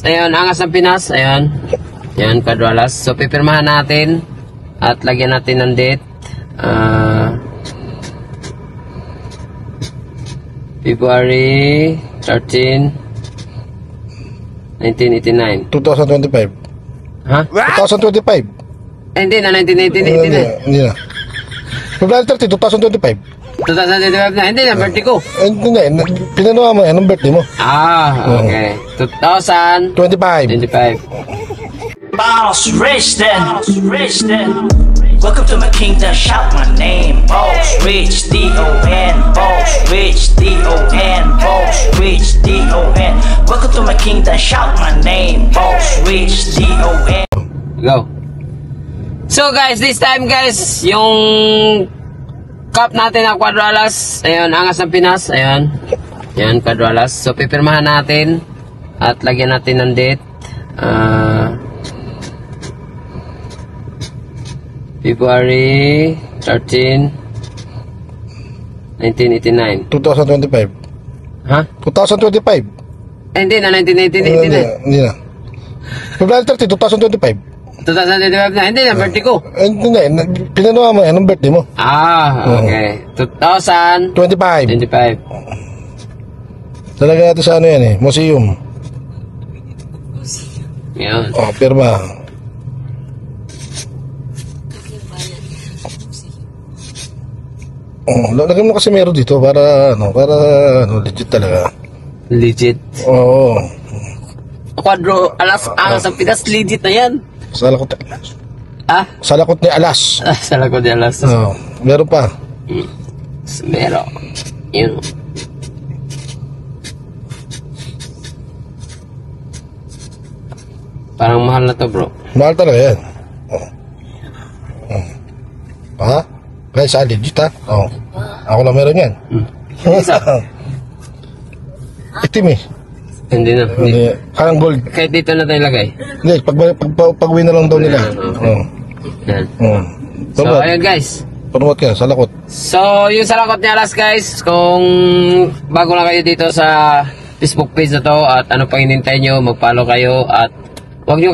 Alas. Ayun, Angas ng Pinas. Ayun. Yan, Quadralas. So, pipirmahan natin. At lagyan natin ng date. February 13, 1989. 2025. Ha? 2025. Hindi na, 1989. Hindi na. February 13, 2025. 2025 na. Hindi na, birthday ko. Hindi na. Pinanuha mo yan, ang birthday mo. Okay. 2025. Boss Rich then. Welcome to my kingdom, shout my name. Boss Rich, D-O-N. Boss Rich, D-O-N. Boss Rich, D-O-N. Welcome to my kingdom, shout my name. Boss Rich, D-O-N. Go. So guys, this time guys, yung cup natin na Quadralas. Ayun, Angas ng Pinas. Ayun. Yan, Quadralas. So, pipirmahan natin. At lagyan natin ng date. February 13, 1989. 2025. Ha? 2025. Hindi na, 1989. Hindi na. February 13, 2025. 2025 na. Hindi na, birthday ko. Hindi na. Pinanuha mo yan, ang birthday mo. Okay. 2025. Talaga natin sa ano yan eh, museum. Yan. Pirma. Lagyan mo kasi meron dito para legit talaga. Legit. Oo. Quadralas, Angas ng Pinas, legit na yan. Salakot ni Alas. Salakot ni Alas. Salakot ni Alas. Meron pa. Meron. Yun. Parang mahal na to, bro. Mahal talaga yan. Ha? Kaya sa legit ha? Ako lang meron yan. Itim eh. Hindi na. Hindi. Parang gold. Kahit dito na tayo lagay. Hindi, pag-uwi na lang daw nila. Yan. So, ayun guys. Promote ka, salakot. So, yung salakot ni Alas guys, kung bago lang kayo dito sa Facebook page na to at ano pang hinintay nyo, mag-follow kayo at huwag nyo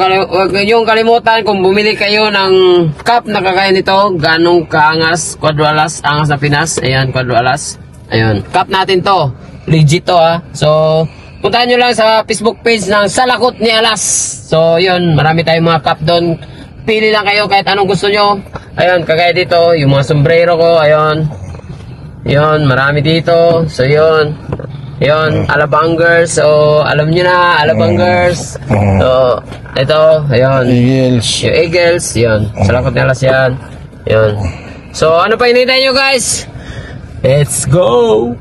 kalimutan kung bumili kayo ng cup na kagaya nito, ganong kaangas, Quadralas, Angas na Pinas. Ayan, Quadralas. Ayun, cup natin to. Legit to ha. So, puntahan nyo lang sa Facebook page ng Salakot ni Alas. So, yun, marami tayong mga cup doon. Pili lang kayo kahit anong gusto nyo. Ayun, kagaya dito, yung mga sombrero ko, ayun. Yun, marami dito. So, yun. Yun, Alabangers. So, alam nyo na, Alabangers. So, ito, ayun. Eagles. Yung Eagles, yun. Salakot ni Alas yan. Yun. So, ano pa hinihintay nyo guys? Let's go!